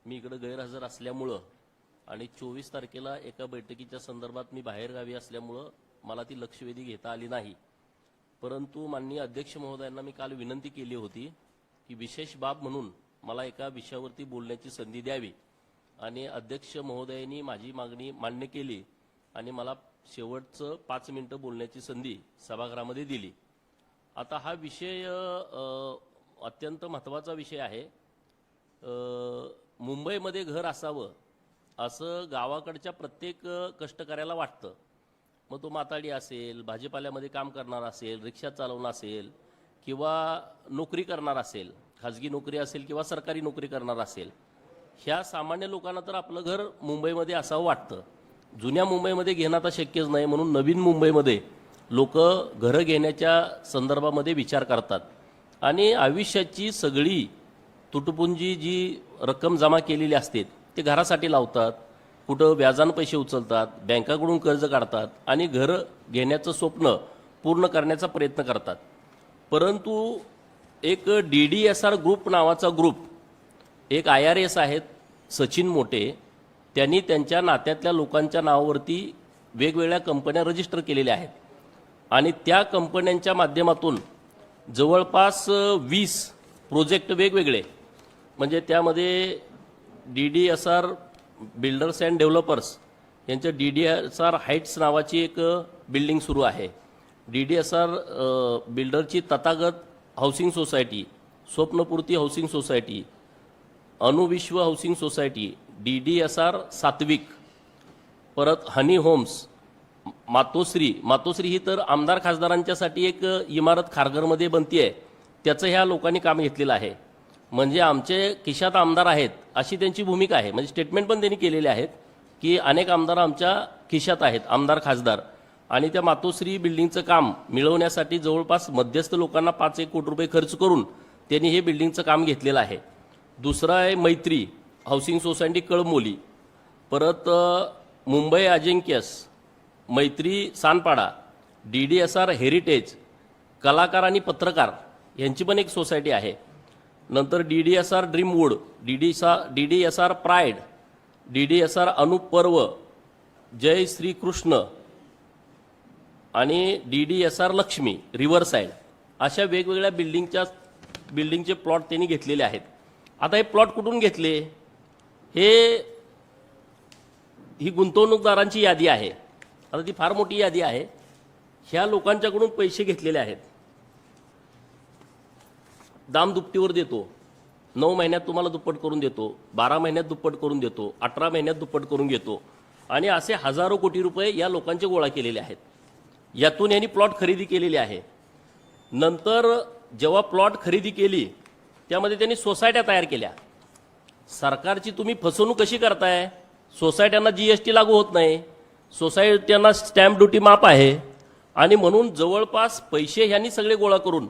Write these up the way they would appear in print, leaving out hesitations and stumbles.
मी इकडे गैरहजर असल्यामुळं आणि 24 तारखेला एका बैठकीच्या संदर्भात मी बाहेरगावी असल्यामुळं मला ती लक्षवेधी घेता आली नाही। परंतु माननीय अध्यक्ष महोदयांना मी काल विनंती केली होती की विशेष बाब म्हणून मला एका विषयावरती बोलण्याची संधी द्यावी आणि अध्यक्ष महोदयांनी माझी मागणी मान्य केली आणि मला शेवटचं 5 मिनिटं बोलण्याची संधी सभागृहामध्ये दिली। आता हा विषय अत्यंत महत्त्वाचा विषय आहे। मुंबईमध्ये घर असावं असं गावाकडच्या प्रत्येक कष्टकऱ्याला वाटतं। मग तो माताडी असेल, भाजीपाल्यामध्ये काम करणार असेल, रिक्षा चालवणार असेल किंवा नोकरी करणार असेल, खाजगी नोकरी असेल किंवा सरकारी नोकरी करणार असेल, ह्या सामान्य लोकांना तर आपलं घर मुंबईमध्ये असावं वाटतं। जुन्या मुंबईमध्ये घेणं आता शक्यच नाही, म्हणून नवीन मुंबईमध्ये लोक घरं घेण्याच्या संदर्भामध्ये विचार करतात आणि आयुष्याची सगळी तुटपुंजी जी रक्कम जमा केलेली असते ते घरासाठी लावतात, कुठं व्याजानं पैसे उचलतात, बँकाकडून कर्ज काढतात आणि घर घेण्याचं स्वप्न पूर्ण करण्याचा प्रयत्न करतात। परंतु एक DDSR ग्रुप नावाचा ग्रुप, एक IRS आहेत सचिन मोटे, त्यांनी त्यांच्या नात्यातल्या लोकांच्या नावावरती वेगवेगळ्या कंपन्या रजिस्टर केलेल्या आहेत आणि त्या कंपन्यांच्या माध्यमातून जवळपास 20 प्रोजेक्ट वेगवेगळे, म्हणजे त्यामध्ये DDSR बिल्डर्स अँड डेव्हलपर्स यांचं DDSR हाईट्स नावाची एक बिल्डिंग सुरू आहे, DDSR बिल्डरची Tathagat housing society, Swapnapurti housing society, Anuvishwa housing society, DDSR Satvik, परत हनी होम्स, मातोश्री ही तर आमदार खासदारांच्यासाठी एक इमारत खारघरमध्ये बनती आहे, त्याचं ह्या लोकांनी काम घेतलेलं आहे। म्हणजे आमचे खिशात आमदार आहेत अशी त्यांची भूमिका आहे, म्हणजे स्टेटमेंट पण त्यांनी केलेले आहेत की अनेक आमदार आमच्या खिशात आहेत, आमदार खासदार, आणि त्या मातोश्री बिल्डिंगचं काम मिळवण्यासाठी जवळपास मध्यस्थ लोकांना 5-1 कोटी रुपये खर्च करून त्यांनी हे बिल्डिंगचं काम घेतलेलं आहे। दुसरं आहे मैत्री हाऊसिंग सोसायटी कळमोली, परत मुंबई अजिंक्यस, मैत्री सानपाडा, DDSR हेरिटेज, कलाकार आणि पत्रकार यांची पण एक सोसायटी आहे। नंतर DDSR ड्रीमवूड, DDSR प्राइड, DDSR अनुपर्व, जय श्री कृष्ण आणि DDSR लक्ष्मी रिव्हरसाइड, अशा वेगवेगळ्या बिल्डिंगचे प्लॉट त्यांनी घेतलेले आहेत। आता हे प्लॉट कुठून घेतले, ही गुंतवणूकदारांची यादी आहे। आता ती फार मोठी यादी आहे, ह्या लोकांच्याकडून पैसे घेतलेले आहेत, दाम दुपटीवर देतो, 9 महिन्यात तुम्हाला दुप्पट करून देतो, 12 महिन्यात दुप्पट करून देतो, 18 महिन्यात दुप्पट करून घेतो, आणि असे हजारो कोटी रुपये या लोकांचे गोळा केलेले आहेत। यातून यांनी प्लॉट खरेदी केलेली आहे। नंतर जेव्हा प्लॉट खरेदी केली त्यामध्ये त्यांनी सोसायट्या तयार केल्या। सरकारची तुम्ही फसवणूक कशी करताय, सोसायट्यांना GST लागू होत नाही, सोसायट्यांना स्टॅम्प ड्युटी माफ आहे, आणि म्हणून जवळपास पैसे ह्यांनी सगळे गोळा करून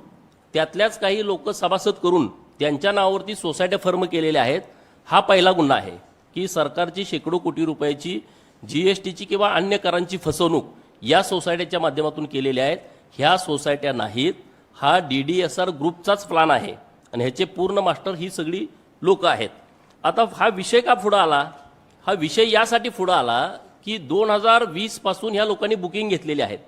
त्यातल्याच काही लोक सभासद करून त्यांच्या नावावरती सोसायट्या फर्म केलेल्या आहेत। हा पहिला गुन्हा आहे की सरकारची शेकडो कोटी रुपयाची GSTची किंवा अन्य करांची फसवणूक या सोसायट्याच्या माध्यमातून केलेल्या आहेत। ह्या सोसायट्या नाहीत, हा DDSR ग्रुपचाच प्लान आहे आणि ह्याचे पूर्ण मास्टर ही सगळी लोक आहेत। आता हा विषय का पुढे आला, हा विषय यासाठी पुढे आला की 2020 पासून ह्या लोकांनी बुकिंग घेतलेली आहेत।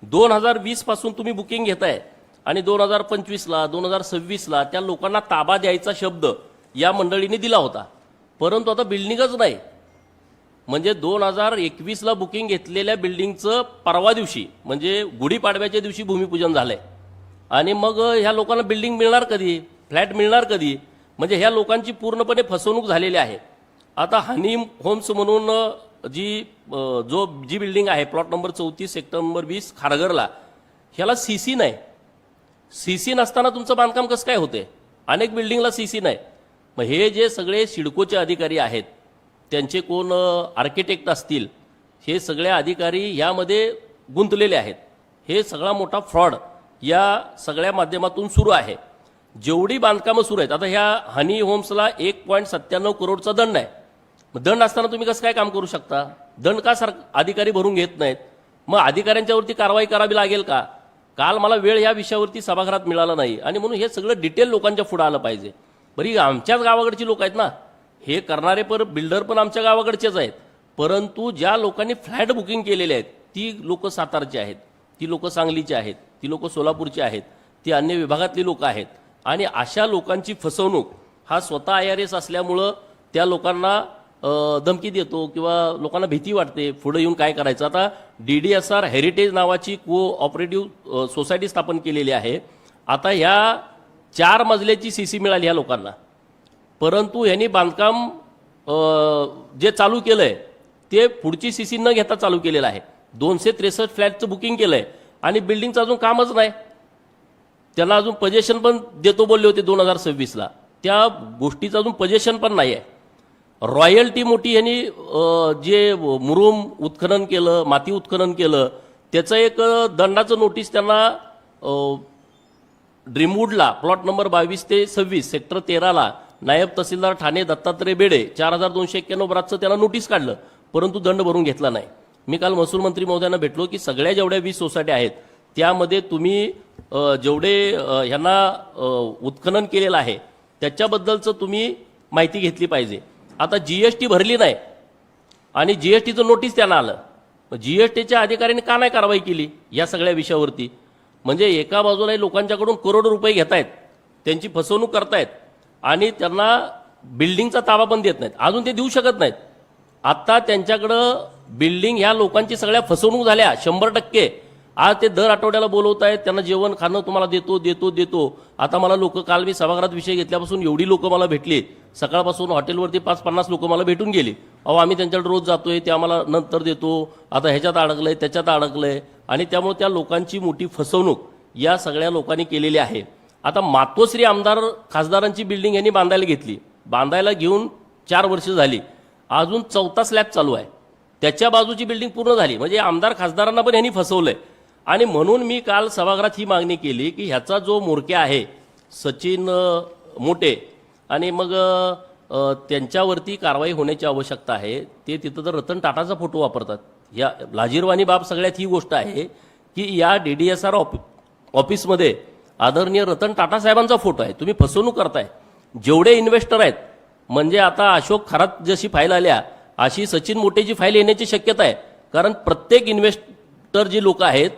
2020 पासून तुम्ही बुकिंग घेताय आणि 2025ला 2026ला त्या लोकांना ताबा द्यायचा शब्द या मंडळीने दिला होता, परंतु आता बिल्डिंगच नाही। म्हणजे 2021ला बुकिंग घेतलेल्या बिल्डिंगचं परवा दिवशी म्हणजे गुढीपाडव्याच्या दिवशी भूमिपूजन झालंय आणि मग ह्या लोकांना बिल्डिंग मिळणार कधी, फ्लॅट मिळणार कधी, म्हणजे ह्या लोकांची पूर्णपणे फसवणूक झालेली आहे। आता हनी होम्स म्हणून जी बिल्डिंग आहे प्लॉट नंबर 34 सेक्टर नंबर 20 खारघरला, ह्याला CC नाही। CC नसताना तुमचं बांधकाम कसं काय होते, अनेक बिल्डिंगला CC नाही। मग हे जे सगळे सिडकोचे अधिकारी आहेत, त्यांचे कोण आर्किटेक्ट असतील, हे सगळे अधिकारी यामध्ये गुंतलेले आहेत। हे सगळा मोठा फ्रॉड या सगळ्या माध्यमातून सुरू आहे। जेवढी बांधकामं सुरू आहेत, आता ह्या हनी होम्सला 1.97 करोडचा दंड आहे। मग दंड असताना तुम्ही कसं काय काम करू शकता, दंड का अधिकारी भरून घेत नाहीत, मग अधिकाऱ्यांच्यावरती कारवाई करावी लागेल का? काल मला वेळ या विषयावरती सभागृहात मिळाला नाही आणि म्हणून हे सगळं डिटेल लोकांच्या पुढे आलं पाहिजे। बरी आमच्याच गावाकडची लोक आहेत ना, हे करणारे बिल्डर पण आमच्या गावाकडचेच आहेत, परंतु ज्या लोकांनी फ्लॅट बुकिंग केलेले आहेत ती लोक सातारची आहेत, ती लोक सांगलीची आहेत, ती लोक सोलापूरची आहेत, ती अन्य विभागातली लोक आहेत. आणि अशा लोकांची फसवणूक हा स्वतः IRS असल्यामुळं त्या लोकांना धमकी देतो किंवा लोकांना भीती वाटते पुढे येऊन काय करायचं. आता DDSR हेरिटेज नावाची कोऑपरेटिव्ह सोसायटी स्थापन केलेली आहे. आता ह्या 4 मजल्याची CC मिळाली ह्या लोकांना, परंतु यांनी बांधकाम जे चालू केलंय ते पुढची CC न घेता चालू केलेलं आहे. 263 फ्लॅटचं बुकिंग केलंय आणि बिल्डिंगचं अजून कामच नाही. त्यांना अजून पजेशन पण देतो बोलले होते 2026ला, त्या गोष्टीचं अजून पजेशन पण नाही आहे. रॉयल्टी मोठी यांनी जे मुरुम उत्खनन केलं, माती उत्खनन केलं, त्याचं एक दंडाचं नोटीस त्यांना ड्रीमवूडला प्लॉट नंबर 22 ते 26 सेक्टर 13ला नायब तहसीलदार ठाणे दत्तात्रय बेडे 4291 बरातचं त्यांना नोटीस काढलं, परंतु दंड भरून घेतला नाही. मी काल महसूल मंत्री महोदयांना भेटलो की सगळ्या जेवढ्या 20 सोसायट्या आहेत त्यामध्ये तुम्ही जेवढे ह्यांना उत्खनन केलेलं आहे त्याच्याबद्दलचं तुम्ही माहिती घेतली पाहिजे. आता GST भरली नाही आणि GSTचं नोटीस त्यांना आलं, GSTच्या अधिकाऱ्यांनी का नाही कारवाई केली या सगळ्या विषयावरती. म्हणजे एका बाजूला लोकांच्याकडून करोडो रुपये घेत आहेत, त्यांची फसवणूक करतायत आणि त्यांना बिल्डिंगचा ताबा पण देत नाहीत, अजून ते देऊ शकत नाहीत. आता त्यांच्याकडं बिल्डिंग ह्या लोकांची सगळ्या फसवणूक झाल्या 100%. आज ते दर आठवड्याला बोलवत आहेत, त्यांना जेवण खाणं तुम्हाला देतो देतो देतो. आता मला लोक, काल मी सभागृहात विषय घेतल्यापासून एवढी लोक मला भेटली, सकाळपासून हॉटेलवरती 5-50 लोक मला भेटून गेली. आम्ही त्यांच्याकडे रोज जातोय, ते आम्हाला नंतर देतो, आता ह्याच्यात अडकलंय त्याच्यात अडकलंय. आणि त्यामुळे त्या लोकांची मोठी फसवणूक या सगळ्या लोकांनी केलेली आहे. आता मातोश्री आमदार खासदारांची बिल्डिंग यांनी बांधायला घेतली, बांधायला घेऊन 4 वर्ष झाली, अजून 4था स्लॅब चालू आहे, त्याच्या बाजूची बिल्डिंग पूर्ण झाली. म्हणजे आमदार खासदारांना पण यांनी फसवलंय. आणि म्हणून मी काल सभागृहात ही मागणी केली की ह्याचा जो म्होरक्या आहे सचिन मोटे, आणि मग त्यांच्यावरती कारवाई होण्याची आवश्यकता आहे. ते तिथं तर रतन टाटाचा फोटो वापरतात. या लाजीरवाणी बाब सगळ्यात ही गोष्ट आहे की या DDSR ऑफिसमध्ये आदरणीय रतन टाटा साहेबांचा फोटो आहे. तुम्ही फसवणूक करताय. जेवढे इन्व्हेस्टर आहेत, म्हणजे आता अशोक खरात जशी फाईल आल्या अशी सचिन मोटेची फाईल येण्याची शक्यता आहे. कारण प्रत्येक इन्व्हेस्टर जी लोक आहेत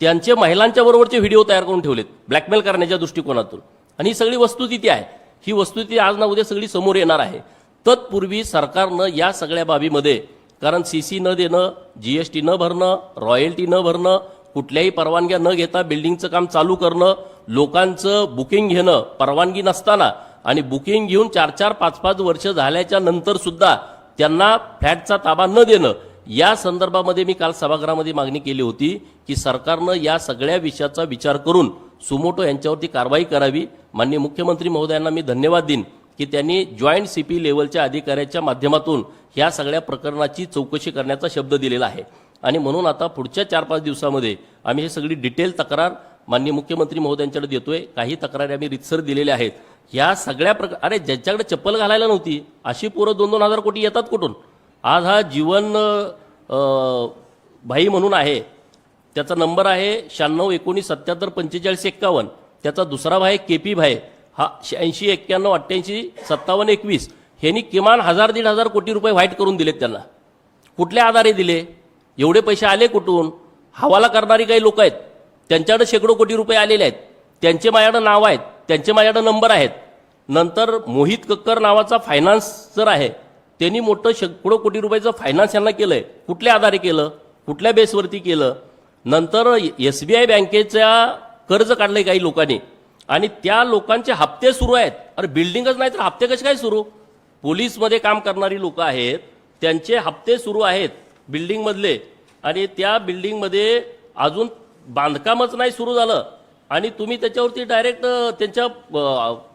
त्यांचे महिलांच्या बरोबरचे व्हिडिओ तयार करून ठेवलेत ब्लॅकमेल करण्याच्या दृष्टिकोनातून. आणि ही सगळी वस्तुस्थिती आहे. ही वस्तुस्थिती आज ना उद्या सगळी समोर येणार आहे. तत्पूर्वी सरकारनं या सगळ्या बाबीमध्ये, कारण CC न देणं, GST न भरणं, रॉयल्टी न भरणं, कुठल्याही परवानग्या न घेता बिल्डिंगचं काम चालू करणं, लोकांचं बुकिंग घेणं परवानगी नसताना, आणि बुकिंग घेऊन 4-4, 5-5 वर्ष झाल्याच्या नंतर सुद्धा त्यांना फ्लॅटचा ताबा न देणं, या संदर्भामध्ये मी काल सभागृहामध्ये मागणी केली होती की सरकारनं या सगळ्या विषयाचा विचार करून सुमोटो यांच्यावरती कारवाई करावी. माननीय मुख्यमंत्री महोदयांना मी धन्यवाद देईन की त्यांनी जॉईंट CP लेवलच्या अधिकाऱ्याच्या माध्यमातून ह्या सगळ्या प्रकरणाची चौकशी करण्याचा शब्द दिलेला आहे. आणि म्हणून आता पुढच्या 4-5 दिवसामध्ये आम्ही हे सगळी डिटेल तक्रार माननीय मुख्यमंत्री महोदयांकडे देतोय. काही तक्रारी आम्ही रितसर दिलेल्या आहेत. ह्या सगळ्या अरे ज्यांच्याकडे चप्पल घालायला नव्हती अशी पोरं 2-2 हजार कोटी येतात कुठून. आज हा जीवन भाई म्हणून आहे, त्याचा नंबर आहे 9619774551. त्याचा दुसरा भाई KP भाई, हा 8691885721. ह्यांनी किमान 1000-1500 कोटी रुपये व्हाईट करून दिलेत त्यांना. कुठल्या आधारे दिले, एवढे पैसे आले कुठून. हवाला करणारी काही लोक आहेत, त्यांच्याकडे शेकडो कोटी रुपये आलेले आहेत, त्यांचे माझ्याकडे नाव आहेत, त्यांचे माझ्याकडे नंबर आहेत. नंतर मोहित कक्कर नावाचा फायनान्सर आहे, त्यांनी मोठं शेकडो कोटी रुपयाचं फायनान्स यांना केलंय. कुठल्या आधारे केलं, कुठल्या बेसवरती केलं. नंतर SBI बँकेच्या कर्ज काढलंय काही लोकांनी आणि त्या लोकांचे हप्ते सुरू आहेत. अरे बिल्डिंगच नाही तर हप्ते कसे काय सुरू. पोलीसमध्ये काम करणारी लोक आहेत, त्यांचे हप्ते सुरू आहेत बिल्डिंगमधले, आणि त्या बिल्डिंगमध्ये अजून बांधकामच नाही सुरू झालं आणि तुम्ही त्याच्यावरती डायरेक्ट त्यांच्या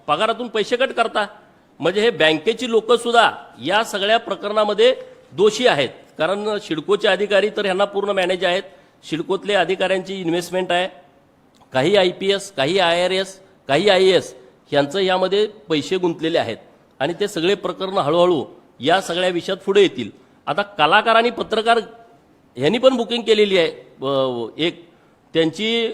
पगारातून पैसे कट करता. म्हणजे हे बँकेची लोक सुद्धा या सगळ्या प्रकरणामध्ये दोषी आहेत. कारण सिडकोचे अधिकारी तर ह्यांना पूर्ण मॅनेज आहेत. सिडकोतले अधिकाऱ्यांची इन्व्हेस्टमेंट आहे, काही IPS, काही IRS, काही IAS यांचं यामध्ये पैसे गुंतलेले आहेत. आणि ते सगळे प्रकरण हळूहळू या सगळ्या विषयात पुढे येतील. आता कलाकार आणि पत्रकार यांनी पण बुकिंग केलेली आहे. एक त्यांची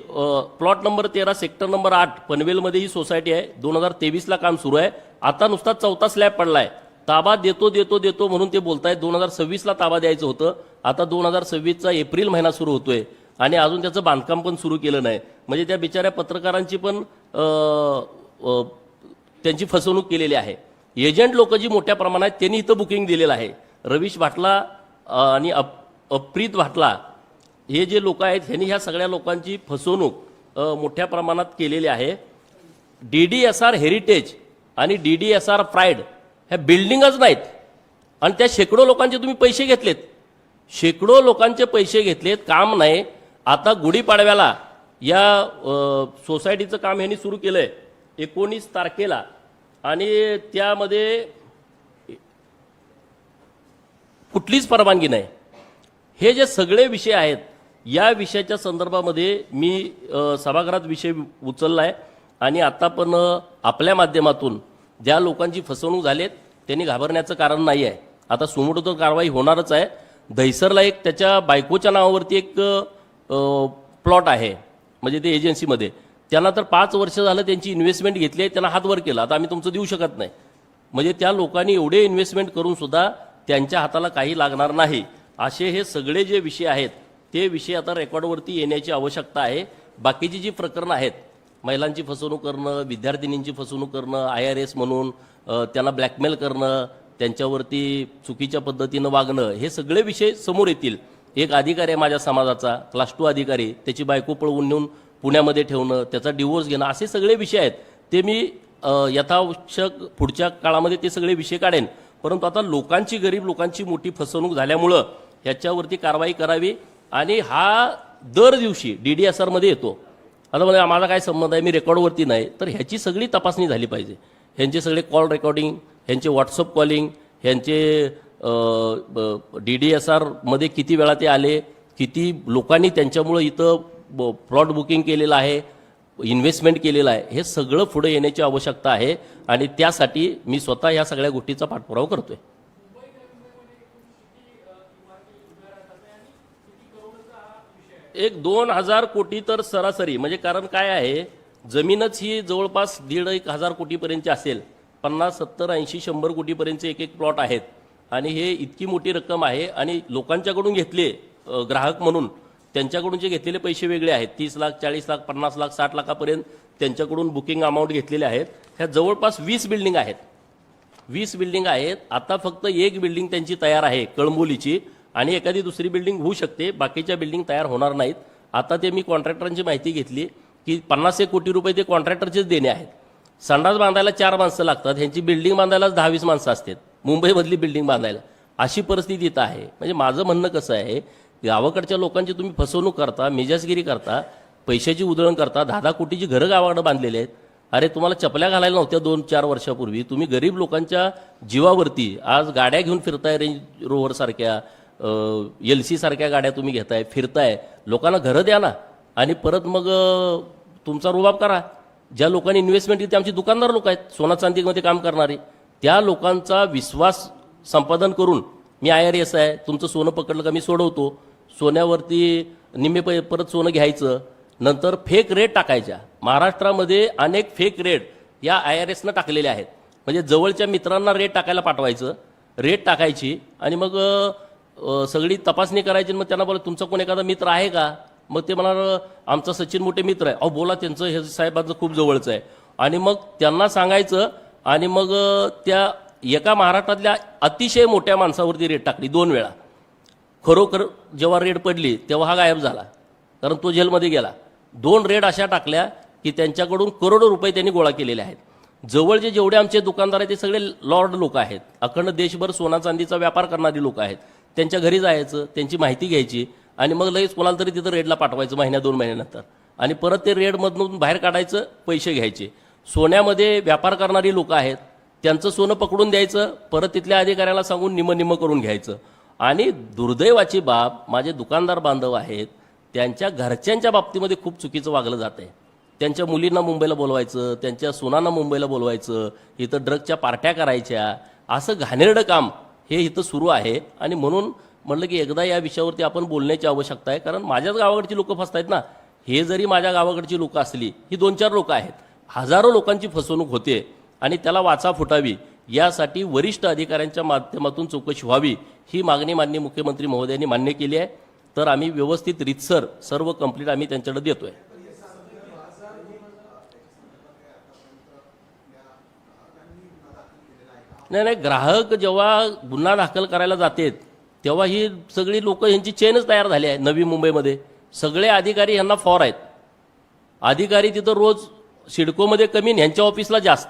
प्लॉट नंबर 13 सेक्टर नंबर 8 पनवेलमध्ये ही सोसायटी आहे. 2023ला काम सुरू आहे. आता नुसता 4था स्लॅब पडला आहे. ताबा देतो देतो देतो म्हणून ते बोलतायत. 2026ला ताबा द्यायचं होतं, आता 2026चा एप्रिल महिना सुरू होतोय आणि अजून त्याचं बांधकाम पण सुरू केलं नाही. म्हणजे त्या बिचाऱ्या पत्रकारांची पण त्यांची फसवणूक केलेली आहे. एजंट लोक जी मोठ्या प्रमाणात त्यांनी इथं बुकिंग दिलेलं आहे. रवीश भाटला आणि अप्रीत भाटला हे जे लोक आहेत ह्यांनी ह्या सगळ्या लोकांची फसवणूक मोठ्या प्रमाणात केलेली आहे. DDSR हेरिटेज आणि DDSR प्राईड ह्या बिल्डिंगच नाहीत आणि त्या शेकडो लोकांचे तुम्ही पैसे घेतलेत. शेकडो लोकांचे पैसे घेतलेत, काम नाही. आता गुढीपाडव्याला या सोसायटीचं काम ह्यांनी सुरू केलंय 19 तारखेला आणि त्यामध्ये कुठलीच परवानगी नाही. हे जे सगळे विषय आहेत या विषयाच्या संदर्भामध्ये मी सभागृहात विषय उचलला आहे आणि आता पण आपल्या माध्यमातून ज्या लोकांची फसवणूक झालीत त्यांनी घाबरण्याचं कारण नाही आहे. आता सुमोटो कारवाई होणारच आहे. दहिसरला एक त्याच्या बायकोच्या नावावरती एक प्लॉट आहे, म्हणजे ते एजन्सीमध्ये. त्यांना तर 5 वर्ष झालं त्यांची इन्व्हेस्टमेंट घेतली आहे, त्यांना हातवर केला. आता आम्ही तुमचं देऊ शकत नाही. म्हणजे त्या लोकांनी एवढे इन्व्हेस्टमेंट करून सुद्धा त्यांच्या हाताला काही लागणार नाही. असे हे सगळे जे विषय आहेत ते विषय आता रेकॉर्डवरती येण्याची आवश्यकता आहे. बाकीची जी प्रकरणं आहेत, महिलांची फसवणूक करणं, विद्यार्थिनींची फसवणूक करणं, IRS म्हणून त्यांना ब्लॅकमेल करणं, त्यांच्यावरती चुकीच्या पद्धतीनं वागणं, हे सगळे विषय समोर येतील. एक अधिकारी आहे माझ्या समाजाचा, क्लास 2 अधिकारी, त्याची बायको पळवून नेऊन पुण्यामध्ये ठेवणं, त्याचा डिवोर्स घेणं, असे सगळे विषय आहेत. ते मी यथावश्यक पुढच्या काळामध्ये ते सगळे विषय काढेन. परंतु आता लोकांची, गरीब लोकांची मोठी फसवणूक झाल्यामुळं ह्याच्यावरती कारवाई करावी. आणि हा दर दिवशी DDSR मध्ये येतो. आता म्हणजे माझा काय संबंध आहे, मी रेकॉर्डवरती नाही, तर ह्याची सगळी तपासणी झाली पाहिजे. ह्यांचे सगळे कॉल रेकॉर्डिंग, ह्यांचे व्हॉट्सअप कॉलिंग, ह्यांचे DDSR मध्ये किती वेळा ते आले, किती लोकांनी त्यांच्यामुळं इथं प्लॉट बुकिंग केलेलं आहे, इन्व्हेस्टमेंट केलेलं आहे, हे सगळं पुढे येण्याची आवश्यकता आहे. आणि त्यासाठी मी स्वतः ह्या सगळ्या गोष्टीचा पाठपुरावा करतोय. एक 2,000 कोटी तर सरासरी, म्हणजे कारण काय आहे, जमीनच ही जवळपास 1,500 कोटीपर्यंतची असेल. 50, 70, 80, 100 कोटीपर्यंतचे एक प्लॉट आहेत आणि हे इतकी मोठी रक्कम आहे. आणि लोकांच्याकडून घेतले ग्राहक म्हणून त्यांच्याकडून जे घेतलेले पैसे वेगळे आहेत. 30 लाख, 40 लाख, 50 लाख, 60 लाखापर्यंत त्यांच्याकडून बुकिंग अमाऊंट घेतलेले आहेत. ह्या जवळपास 20 बिल्डिंग आहेत. 20 बिल्डिंग आहेत. आता फक्त एक बिल्डिंग त्यांची तयार आहे कळंबोलीची, आणि एखादी दुसरी बिल्डिंग होऊ शकते, बाकीच्या बिल्डिंग तयार होणार नाहीत. आता ते मी कॉन्ट्रॅक्टरांची माहिती घेतली की 50 कोटी रुपये ते कॉन्ट्रॅक्टरचेच देणे आहेत. संडास बांधायला 4 माणसं लागतात, ह्यांची बिल्डिंग बांधायलाच 10-20 माणसं असतात मुंबईमधली बिल्डिंग बांधायला. अशी परिस्थिती इथं आहे. म्हणजे माझं म्हणणं कसं आहे, गावाकडच्या लोकांची तुम्ही फसवणूक करता, मिजाजगिरी करता, पैशाची उधळण करता. 10-10 कोटीची घरं गावाकडे बांधलेली आहेत. अरे तुम्हाला चपल्या घालायला नव्हत्या 2-4 वर्षापूर्वी. तुम्ही गरीब लोकांच्या जीवावरती आज गाड्या घेऊन फिरताय, रेंज रोव्हर सारख्या, LC सारख्या गाड्या तुम्ही घेताय, फिरताय. लोकांना घरं द्या ना आणि परत मग तुमचा रुबाब करा. ज्या लोकांनी इन्व्हेस्टमेंट केली ते आमची दुकानदार लोक आहेत, सोना चांदीमध्ये काम करणारे. त्या लोकांचा विश्वास संपादन करून मी IRS आहे, तुमचं सोनं पकडलं का मी सोडवतो, सोन्यावरती निम्मे परत सोनं घ्यायचं, नंतर फेक रेट टाकायच्या. महाराष्ट्रामध्ये अनेक फेक रेट या IRSनं टाकलेले आहेत. म्हणजे जवळच्या मित्रांना रेट टाकायला पाठवायचं, रेट टाकायची आणि मग सगळी तपासणी करायची. मग त्यांना बोला तुमचा कोण एखादा मित्र आहे का, मग ते म्हणाल आमचा सचिन मोठे मित्र आहे. अहो बोला, त्यांचं हे साहेबांचं खूप जवळचं आहे. आणि मग त्यांना सांगायचं आणि मग त्या एका महाराष्ट्रातल्या अतिशय मोठ्या माणसावरती रेट टाकली 2 वेळा. खरोखर जेव्हा रेड पडली तेव्हा हा गायब झाला, कारण तो जेलमध्ये गेला. 2 रेड अशा टाकल्या की त्यांच्याकडून करोडो रुपये त्यांनी गोळा केलेले आहेत. जवळचे जेवढे आमचे दुकानदार आहेत ते सगळे लॉर्ड लोक आहेत, अखंड देशभर सोना चांदीचा व्यापार करणारी लोक आहेत. त्यांच्या घरी जायचं, त्यांची माहिती घ्यायची आणि मग लगेच कोणाला तरी तिथं रेडला पाठवायचं 1-2 महिन्यानंतर, आणि परत ते रेडमधून बाहेर काढायचं, पैसे घ्यायचे. सोन्यामध्ये व्यापार करणारी लोक आहेत, त्यांचं सोनं पकडून द्यायचं, परत तिथल्या अधिकाऱ्याला सांगून निम्म करून घ्यायचं. आणि दुर्दैवाची बाब, माझे दुकानदार बांधव आहेत, त्यांच्या घरच्यांच्या बाबतीमध्ये खूप चुकीचं वागलं जात आहे. त्यांच्या मुलींना मुंबईला बोलवायचं, त्यांच्या सुनांना मुंबईला बोलवायचं, इथं ड्रगच्या पार्ट्या करायच्या, असं घाणेरडं काम हे इथं सुरू आहे. आणि म्हणून म्हणलं की एकदा या विषयावरती आपण बोलण्याची आवश्यकता आहे, कारण माझ्याच गावाकडची लोक फसतायत ना. हे जरी माझ्या गावाकडची लोक असली, ही 2-4 लोक आहेत, हजारो लोकांची फसवणूक होते आणि त्याला वाचा फुटावी यासाठी वरिष्ठ अधिकाऱ्यांच्या माध्यमातून चौकशी व्हावी ही मागणी माननीय मुख्यमंत्री महोदयांनी मान्य केली आहे. तर आम्ही व्यवस्थित रीतसर सर्व कंप्लीट आम्ही त्यांच्याकडे देतोय. नाही, ग्राहक जेव्हा गुन्हा दाखल करायला जातात तेव्हा ही सगळी लोक यांची चेनच तयार झाली आहे. नवी मुंबईमध्ये सगळे अधिकारी यांना फॉर आहेत. अधिकारी तिथं रोज सिडकोमध्ये कमी, ह्यांच्या ऑफिसला जास्त.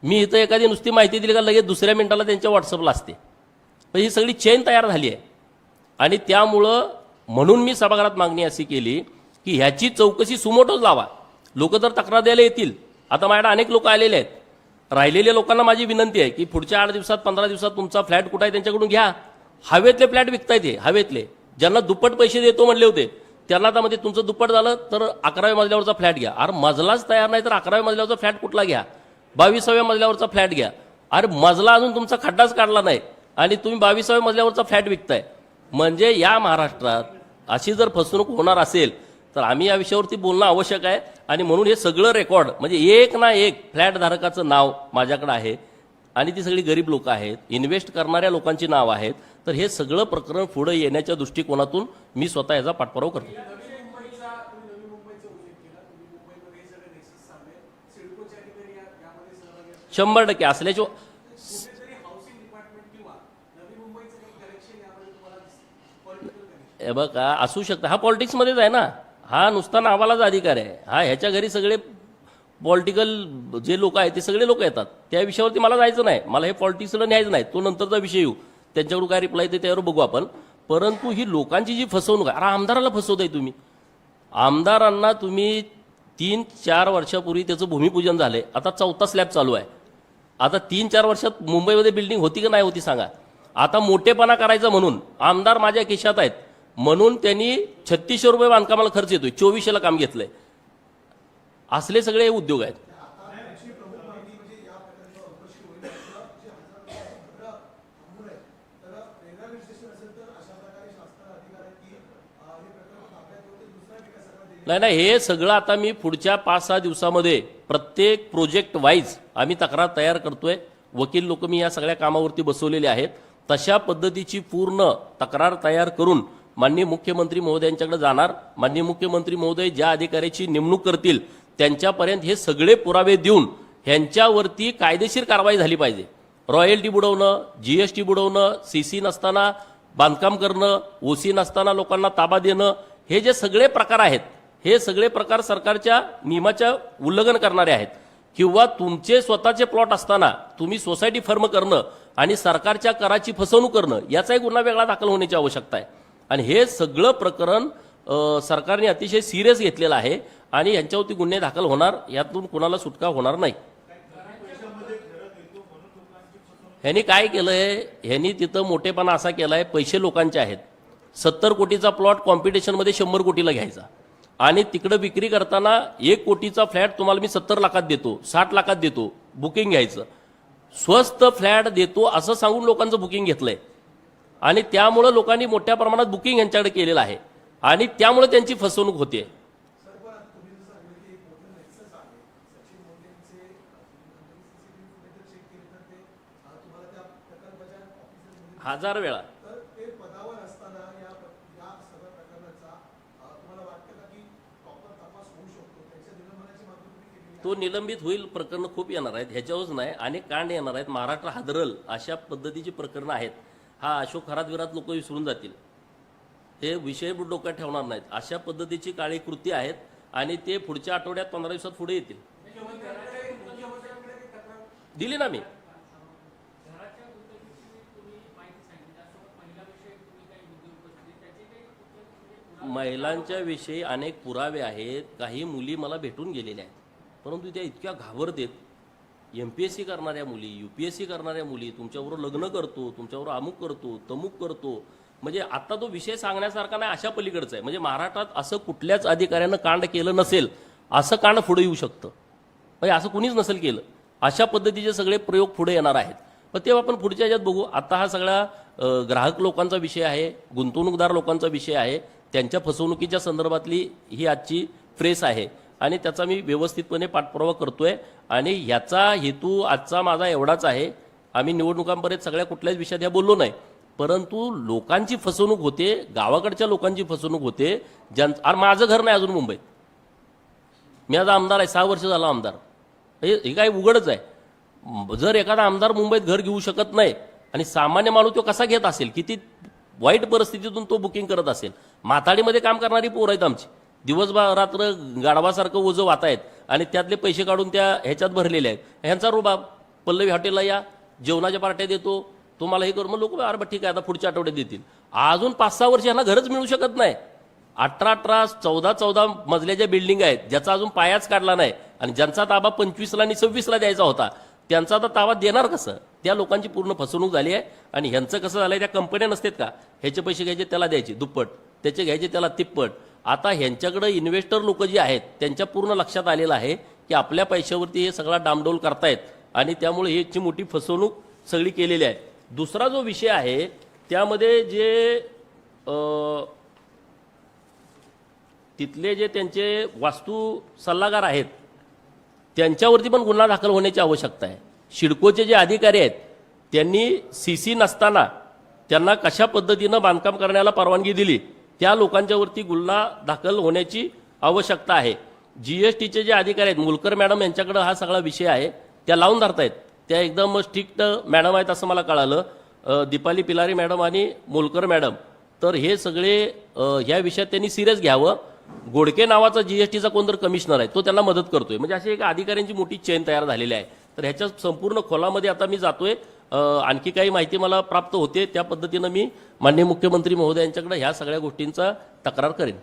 मी इथं एखादी नुसती माहिती दिली का लगेच दुसऱ्या मिनिटाला त्यांच्या व्हॉट्सअपला असते. तर ही सगळी चेन तयार झाली आहे. आणि त्यामुळं म्हणून मी सभागृहात मागणी अशी केली की ह्याची चौकशी सुमोटोच लावा. लोक तर तक्रार द्यायला येतील. आता माझ्याकडे अनेक लोक आलेले आहेत. राहिलेल्या लोकांना माझी विनंती आहे की पुढच्या 8 दिवसात 15 दिवसात तुमचा फ्लॅट कुठं आहे त्यांच्याकडून घ्या. हवेतले फ्लॅट विकतायत हे, हवेतले. ज्यांना दुप्पट पैसे देतो म्हणले होते त्यांना आता म्हणजे तुमचं दुप्पट झालं तर 11व्या मजल्यावरचा फ्लॅट घ्या. अरे मजलाच तयार नाही तर 11व्या मजल्यावरचा फ्लॅट कुठला घ्या. 22व्या मजल्यावरचा फ्लॅट घ्या. अरे मजला अजून तुमचा खड्डाच काढला नाही आणि तुम्ही 22व्या मजल्यावरचा फ्लॅट विकताय. म्हणजे या महाराष्ट्रात अशी जर फसवणूक होणार असेल तर आम्ही या विषयावरती बोलणं आवश्यक आहे. आणि म्हणून हे सगळं रेकॉर्ड म्हणजे एक ना एक फ्लॅट धारकाचं नाव माझ्याकडे आहे आणि ती सगळी गरीब लोक आहेत, इन्व्हेस्ट करणाऱ्या लोकांची नाव आहेत. तर हे सगळं प्रकरण पुढे येण्याच्या दृष्टिकोनातून मी स्वतः याचा पाठपुरावा करतो. 100% असल्याचे हे बघा असू शकतं. हा पॉलिटिक्समध्येच आहे ना. हा नुसता नावालाच अधिकार आहे. हा ह्याच्या घरी सगळे पॉलिटिकल जे लोक आहेत ते सगळे लोक येतात. त्या विषयावरती मला जायचं नाही. मला हे पॉलिटिक्सला न्यायचं नाही. तो नंतरचा विषय येऊ. त्यांच्याकडून काय रिप्लाय येते त्यावर बघू आपण. परंतु ही लोकांची जी फसवणूक आहे. अरे आमदाराला फसवताय तुम्ही. आमदारांना तुम्ही 3-4 वर्षापूर्वी त्याचं भूमिपूजन झालंय. आता 4था स्लॅब चालू आहे. आता 3-4 वर्षात मुंबईमध्ये बिल्डिंग होती का नाही होती सांगा. आता मोठेपणा करायचा म्हणून आमदार माझ्या खिशात आहेत म्हणून त्यांनी 3600 रुपये बांधकामाला खर्च येतोय. 2400ला काम घेतलंय. असले सगळे उद्योग आहेत. नाही, हे सगळं आता मी पुढच्या 5-6 दिवसामध्ये प्रत्येक प्रोजेक्ट वाईज आम्ही तक्रार तयार करतोय. वकील लोक मी या सगळ्या कामावरती बसवलेले आहेत. तशा पद्धतीची पूर्ण तक्रार तयार करून माननीय मुख्यमंत्री महोदयांच्याकडे जाणार. माननीय मुख्यमंत्री महोदय ज्या अधिकाऱ्याची नेमणूक करतील त्यांच्यापर्यंत हे सगळे पुरावे देऊन ह्यांच्यावरती कायदेशीर कारवाई झाली पाहिजे. रॉयल्टी बुडवणं, GST बुडवणं, CC नसताना बांधकाम करणं, OC नसताना लोकांना ताबा देणं, हे जे सगळे प्रकार आहेत हे सगळे प्रकार सरकारच्या नियमाच्या उल्लंघन करणारे आहेत. किंवा तुमचे स्वतःचे प्लॉट असताना तुम्ही सोसायटी फर्म करणं आणि सरकारच्या कराची फसवणूक करणं याचाही गुन्हा वेगळा दाखल होण्याची आवश्यकता आहे. आणि हे सगळं प्रकरण सरकारने अतिशय सिरियस घेतलेलं आहे आणि यांच्यावरती गुन्हे दाखल होणार. यातून कुणाला सुटका होणार नाही. ह्यांनी काय केलंय, ह्यांनी तिथं मोठेपणा असा केलाय. पैसे लोकांचे आहेत. 70 कोटीचा प्लॉट कॉम्पिटिशनमध्ये 100 कोटीला घ्यायचा आणि तिकडे विक्री करताना 1 कोटीचा फ्लॅट तुम्हाला मी 70 लाखात देतो, 60 लाखात देतो, बुकिंग घ्यायचं. स्वस्त फ्लॅट देतो असं सांगून लोकांचं बुकिंग घेतलंय आणि त्यामुळे लोकांनी मोठ्या प्रमाणात बुकिंग यांच्याकडे केलेलं आहे आणि त्यामुळे त्यांची फसवणूक होते. हजार वेळा तो निलंबित होईल. प्रकरण खूप येणार आहेत. ह्याच्यावरच नाही अनेक कांड येणार आहेत. महाराष्ट्र हादरल अशा पद्धतीची प्रकरणं आहेत. हा अशोक खरात विरात लोक विसरून जातील. हे विषय डोक्यात ठेवणार नाहीत. अशा पद्धतीची काळी कृती आहेत आणि ते पुढच्या आठवड्यात 15 दिवसात पुढे येतील. दिली ना मी. महिलांच्या विषयी अनेक पुरावे आहेत. काही मुली मला भेटून गेलेल्या आहेत परंतु त्या इतक्या घाबरतेत. MPSC करणाऱ्या मुली, UPSC करणाऱ्या मुली, तुमच्याबरोबर लग्न करतो, तुमच्याबरोबर अमुक करतो, तमुक करतो. म्हणजे आता तो विषय सांगण्यासारखा नाही अशा पलीकडचं आहे. म्हणजे महाराष्ट्रात असं कुठल्याच अधिकाऱ्यानं कांड केलं नसेल असं कांड पुढे येऊ शकतं. म्हणजे असं कुणीच नसेल केलं. अशा पद्धतीचे सगळे प्रयोग पुढे येणार आहेत. पण तेव्हा आपण पुढच्या ह्याच्यात बघू. आता हा सगळा ग्राहक लोकांचा विषय आहे, गुंतवणूकदार लोकांचा विषय आहे. त्यांच्या फसवणुकीच्या संदर्भातली ही आजची प्रेस आहे आणि त्याचा मी व्यवस्थितपणे पाठपुरावा करतोय. आणि ह्याचा हेतू आजचा माझा एवढाच आहे. आम्ही निवडणुकांपर्यंत सगळ्या कुठल्याच विषयात ह्या बोललो नाही, परंतु लोकांची फसवणूक होते, गावाकडच्या लोकांची फसवणूक होते. आणि माझं घर नाही अजून मुंबईत, मी आज आमदार आहे, 6 वर्ष झाला आमदार. हे काय उघडच आहे. जर एखादा आमदार मुंबईत घर घेऊ शकत नाही आणि सामान्य माणूस तो कसा घेत असेल, किती वाईट परिस्थितीतून तो बुकिंग करत असेल. माथाडीमध्ये काम करणारी पोरं आहेत आमची, दिवसभर रात्र गाढवासारखं ओझं वाहत आहेत आणि त्यातले पैसे काढून त्या ह्याच्यात भरलेले आहेत. ह्यांचा रुबाब, पल्लवी हॉटेलला या, जेवणाच्या पार्ट्या देतो, तुम्हाला हे करू, मग लोक अरे ठीक आहे आता पुढच्या आठवड्यात देतील. अजून 5-6 वर्ष यांना घरच मिळू शकत नाही. 18-18, 14-14 मजल्याच्या बिल्डिंग आहेत, ज्याचा अजून पायाच काढला नाही आणि ज्यांचा ताबा 25ला आणि 26ला द्यायचा होता, त्यांचा आता ताबा देणार कसं? त्या लोकांची पूर्ण फसवणूक झाली आहे. आणि ह्यांचं कसं झालंय, त्या कंपन्या नसतात का, ह्याचे पैसे घ्यायचे त्याला द्यायचे दुप्पट, त्याचे घ्यायचे त्याला तिप्पट. आता ह्यांच्याकडे इन्व्हेस्टर लोक जे आहेत त्यांच्या पूर्ण लक्षात आलेलं आहे की आपल्या पैशावरती हे सगळा डामडोल करतायत आणि त्यामुळे ह्याची मोठी फसवणूक सगळी केलेली आहे. दुसरा जो विषय आहे त्यामध्ये जे तिथले जे त्यांचे वास्तू सल्लागार आहेत त्यांच्यावरती पण गुन्हा दाखल होण्याची आवश्यकता आहे. सिडकोचे जे अधिकारी आहेत त्यांनी CC नसताना त्यांना कशा पद्धतीनं बांधकाम करण्याला परवानगी दिली, त्या लोकांच्यावरती गुन्हा दाखल होण्याची आवश्यकता आहे. GSTचे जे अधिकारी आहेत, मुलकर मॅडम यांच्याकडे हा सगळा विषय आहे, त्या लावून धरतायत. त्या एकदम स्ट्रिक्ट मॅडम आहेत असं मला कळालं, दीपाली पिलारी मॅडम आणि मुलकर मॅडम. तर हे सगळे ह्या विषयात त्यांनी सिरियस घ्यावं. गोडके नावाचा GSTचा कोणतरी कमिशनर आहे, तो त्यांना मदत करतोय. म्हणजे अशी एक अधिकाऱ्यांची मोठी चेन तयार झालेली आहे. तर ह्याच्या संपूर्ण खोलामध्ये आता मी जातोय, आणखी काही माहिती मला प्राप्त होते, त्या पद्धतीनं मी माननीय मुख्यमंत्री महोदयांच्याकडे ह्या सगळ्या गोष्टींचा तक्रार करेन.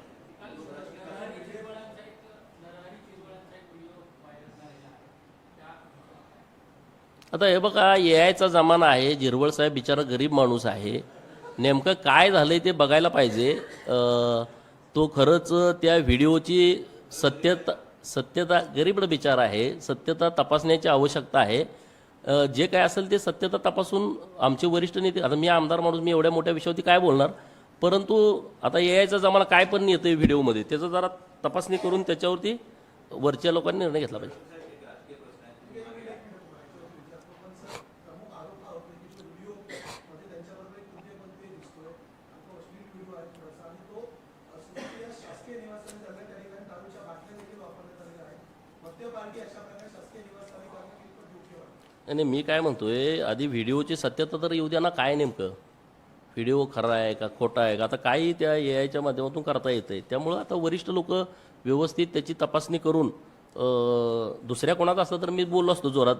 आता हे बघा, AIचा जमाना आहे, झिरवळ साहेब बिचारा गरीब माणूस आहे, नेमकं काय झालंय ते बघायला पाहिजे. तो खरंच त्या व्हिडिओची सत्यता गरीब बिचारा आहे, सत्यता तपासण्याची आवश्यकता आहे. जे काय असेल ते सत्यता तपासून आमचे वरिष्ठ नेते, आता मी आमदार माणूस, मी एवढ्या मोठ्या विषयावरती काय बोलणार, परंतु आता AIचा जमाना काय पण येतोय व्हिडिओमध्ये, त्याचं जरा तपासणी करून त्याच्यावरती वरच्या लोकांनी निर्णय घेतला पाहिजे. आणि मी काय म्हणतोय, आधी व्हिडिओची सत्यता तर येऊ द्या ना, काय नेमकं व्हिडिओ खरा आहे का खोटा आहे का, आता काही त्या AIच्या माध्यमातून करता येतंय. त्यामुळं आता वरिष्ठ लोक व्यवस्थित त्याची तपासणी करून, दुसऱ्या कोणाचा असतं तर मी बोललो असतो जोरात,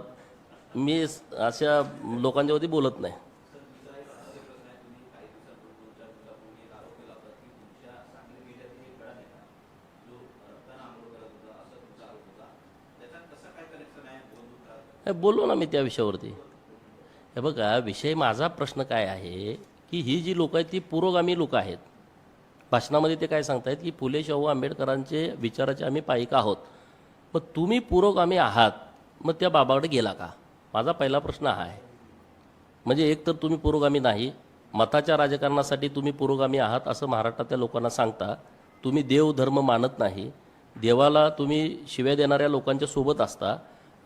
मी अशा लोकांच्यावरती बोलत नाही. बोललो ना मी त्या विषयावरती. हे बघा, विषय माझा प्रश्न काय आहे की ही जी लोक आहेत ती पुरोगामी लोक आहेत. भाषणामध्ये ते काय सांगतायत की फुले शाहू आंबेडकरांचे विचाराचे आम्ही पाईक आहोत. मग तुम्ही पुरोगामी आहात, मग त्या बाबाकडे गेला का? माझा पहिला प्रश्न हा आहे. म्हणजे एक तर तुम्ही पुरोगामी नाही, मताच्या राजकारणासाठी तुम्ही पुरोगामी आहात असं महाराष्ट्रातल्या लोकांना सांगता. तुम्ही देव धर्म मानत नाही, देवाला तुम्ही शिव्या देणाऱ्या लोकांच्या सोबत असता,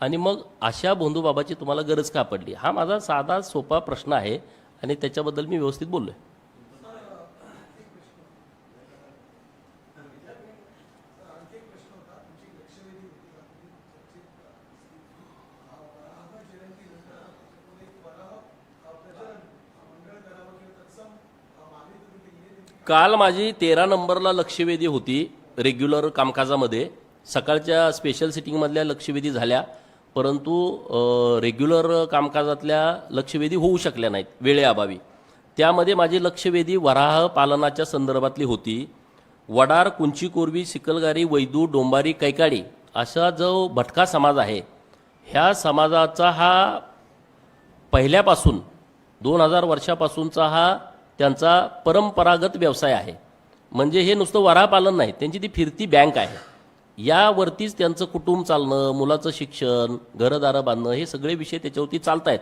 आणि मग अशा भोंदूबाबाची तुम्हाला गरज का पडली? हा माझा साधा सोपा प्रश्न आहे आणि त्याच्याबद्दल मी व्यवस्थित बोललोय. काल माझी 13 नंबरला लक्षवेधी होती रेग्युलर कामकाजामध्ये. सकाळच्या स्पेशल सिटिंगमधल्या लक्षवेधी झाल्या, परंतु रेग्युलर कामकाजातल्या लक्षवेधी होऊ शकल्या नाहीत वेळेअभावी. त्यामध्ये माझी लक्षवेधी वराह पालनाच्या संदर्भातली होती. वडार, कुंची, कोरवी, सिकलगारी, वैदू, डोंबारी, कैकाडी असा जो भटका समाज आहे, ह्या समाजाचा हा पहिल्यापासून 2000 वर्षापासूनचा हा त्यांचा परंपरागत व्यवसाय आहे. म्हणजे हे नुसतं वराह पालन नाही, त्यांची ती फिरती बँक आहे. यावरतीच त्यांचं कुटुंब चालणं, मुलाचं शिक्षण, घरदारं बांधणं, हे सगळे विषय त्याच्यावरती चालत आहेत.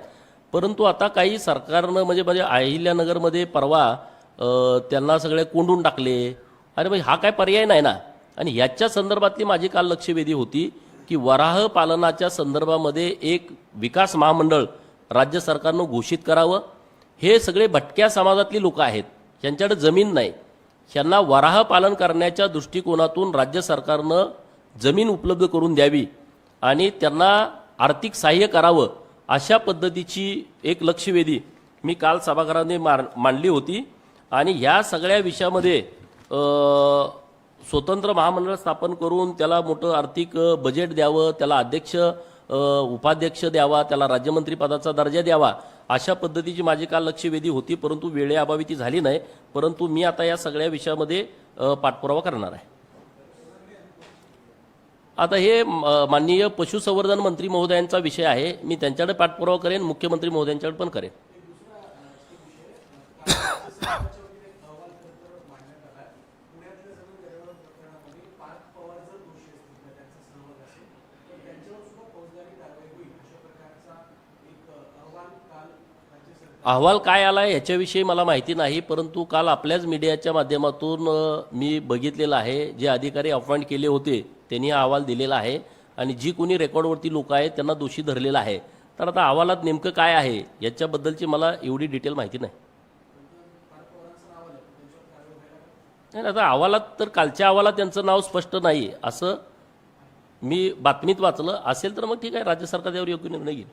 परंतु आता काही सरकारनं म्हणजे अहिल्यानगरमध्ये परवा त्यांना सगळे कोंडून टाकले. अरे भाई, हा काय पर्याय नाही ना. आणि ह्याच्या संदर्भातली माझी काल लक्षवेधी होती की वराह पालनाच्या संदर्भामध्ये एक विकास महामंडळ राज्य सरकारनं घोषित करावं. हे सगळे भटक्या समाजातली लोक आहेत, यांच्याकडे जमीन नाही. यांना वराह पालन करण्याच्या दृष्टिकोनातून राज्य सरकारनं जमीन उपलब्ध करून द्यावी आणि त्यांना आर्थिक सहाय्य करावं, अशा पद्धतीची एक लक्षवेधी मी काल सभागृहाने मांडली होती. आणि ह्या सगळ्या विषयामध्ये स्वतंत्र महामंडळ स्थापन करून त्याला मोठं आर्थिक बजेट द्यावं, त्याला अध्यक्ष उपाध्यक्ष द्यावा, त्याला राज्यमंत्री पदाचा दर्जा द्यावा, अशा पद्धतीची माझी काल लक्षवेधी होती. परंतु वेळेअभावी ती झाली नाही. परंतु मी आता या सगळ्या विषयामध्ये पाठपुरावा करणार आहे. आता हे माननीय पशुसंवर्धन मंत्री महोदयांचा विषय आहे. मी त्यांच्याकडे पाठपुरावा करेन, मुख्यमंत्री महोदयांच्याकडे पण करेन. अहवाल काय आला आहे याच्याविषयी मला माहिती नाही. परंतु काल आपल्याच मीडियाच्या माध्यमातून मी बघितलेलं आहे, जे अधिकारी अपॉइंट केले होते त्यांनी हा अहवाल दिलेला आहे आणि जी कोणी रेकॉर्डवरती लोक आहेत त्यांना दोषी धरलेला आहे. तर आता अहवालात नेमकं काय आहे याच्याबद्दलची मला एवढी डिटेल माहिती नाही. आता अहवालात तर कालच्या अहवालात त्यांचं नाव स्पष्ट नाही असं मी बातमीत वाचलं असेल. तर मग ठीक आहे, राज्य सरकार त्यावर योग्य निर्णय घेईल.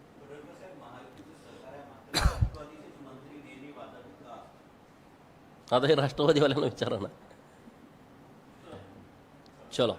आता हे राष्ट्रवादीवाल्यांना विचारा ना. चलो.